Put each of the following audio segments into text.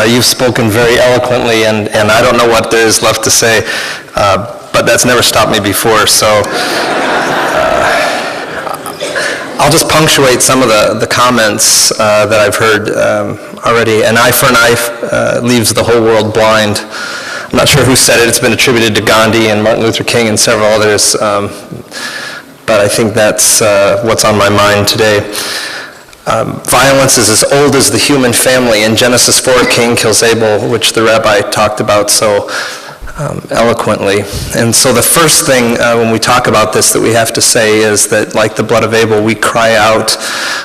You've spoken very eloquently, and I don't know what there is left to say, but that's never stopped me before, so I'll just punctuate some of the comments that I've heard already. An eye for an eye leaves the whole world blind. I'm not sure who said it. It's been attributed to Gandhi and Martin Luther King and several others, but I think that's what's on my mind today. Violence is as old as the human family. In Genesis 4, Cain kills Abel, which the rabbi talked about so eloquently. And so the first thing when we talk about this that we have to say is that, like the blood of Abel, we cry out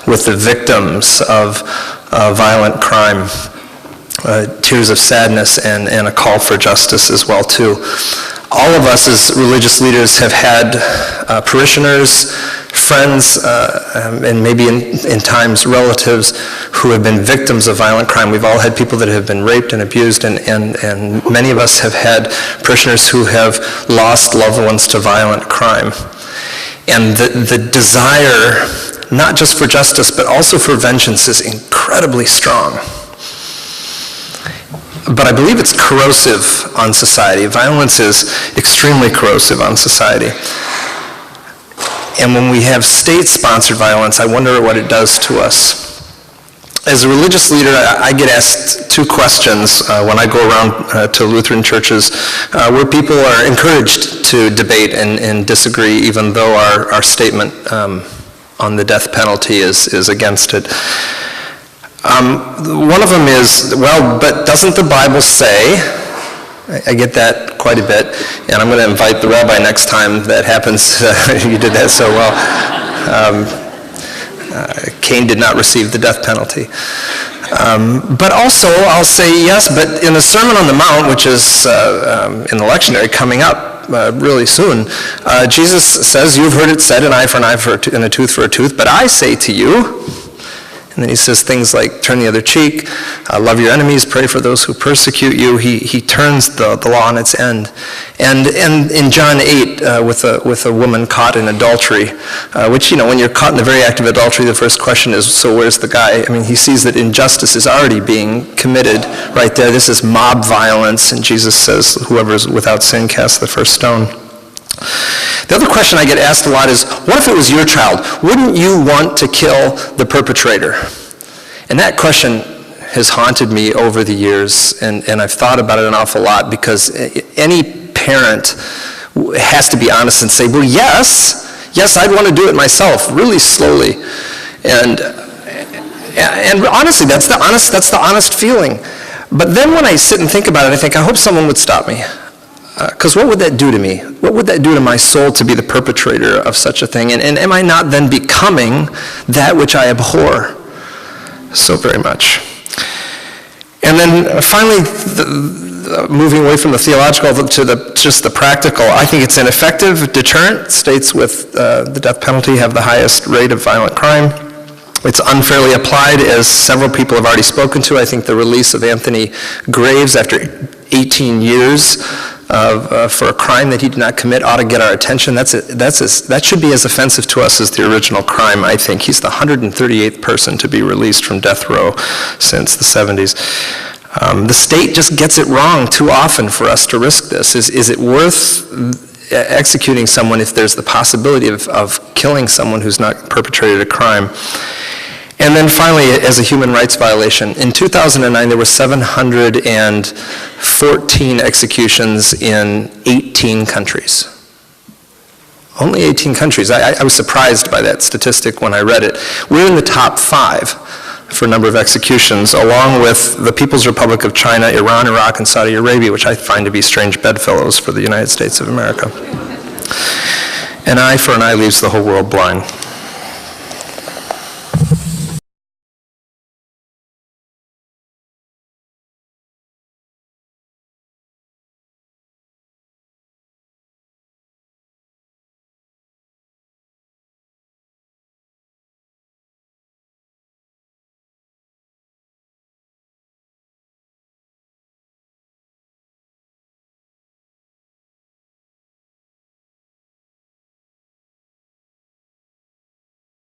with the victims of violent crime. Tears of sadness and a call for justice as well, too. All of us as religious leaders have had parishioners, friends, and maybe in times relatives who have been victims of violent crime. We've all had people that have been raped and abused, and many of us have had parishioners who have lost loved ones to violent crime. And the desire, not just for justice, but also for vengeance, is incredibly strong. But I believe it's corrosive on society. Violence is extremely corrosive on society. And when we have state-sponsored violence, I wonder what it does to us. As a religious leader, I get asked two questions when I go around to Lutheran churches where people are encouraged to debate and disagree, even though our statement on the death penalty is against it. One of them is, well, but doesn't the Bible say? I get that quite a bit, and I'm going to invite the rabbi next time that happens. You did that so well. Cain did not receive the death penalty. But also, I'll say yes, but in the Sermon on the Mount, which is in the lectionary coming up really soon, Jesus says, "You've heard it said, an eye for an eye and a tooth for a tooth, but I say to you," and then he says things like, turn the other cheek, love your enemies, pray for those who persecute you. He turns the law on its end. And in John 8, with a woman caught in adultery, which, when you're caught in the very act of adultery, the first question is, so where's the guy? I mean, he sees that injustice is already being committed right there. This is mob violence, and Jesus says, whoever is without sin casts the first stone. The other question I get asked a lot is, what if it was your child? Wouldn't you want to kill the perpetrator? And that question has haunted me over the years, and I've thought about it an awful lot, because any parent has to be honest and say, well, yes, I'd want to do it myself, really slowly. And honestly, that's the honest feeling. But then when I sit and think about it, I think, I hope someone would stop me. Because what would that do to me? What would that do to my soul to be the perpetrator of such a thing? And am I not then becoming that which I abhor so very much? And then finally, moving away from the theological to just the practical, I think it's an effective deterrent. States with the death penalty have the highest rate of violent crime. It's unfairly applied, as several people have already spoken to. I think the release of Anthony Graves after 18 years for a crime that he did not commit ought to get our attention. That should be as offensive to us as the original crime, I think. He's the 138th person to be released from death row since the 70s. The state just gets it wrong too often for us to risk this. Is it worth executing someone if there's the possibility of killing someone who's not perpetrated a crime? And then finally, as a human rights violation, in 2009 there were 714 executions in 18 countries. Only 18 countries. I was surprised by that statistic when I read it. We're in the top 5 for number of executions, along with the People's Republic of China, Iran, Iraq, and Saudi Arabia, which I find to be strange bedfellows for the United States of America. An eye for an eye leaves the whole world blind.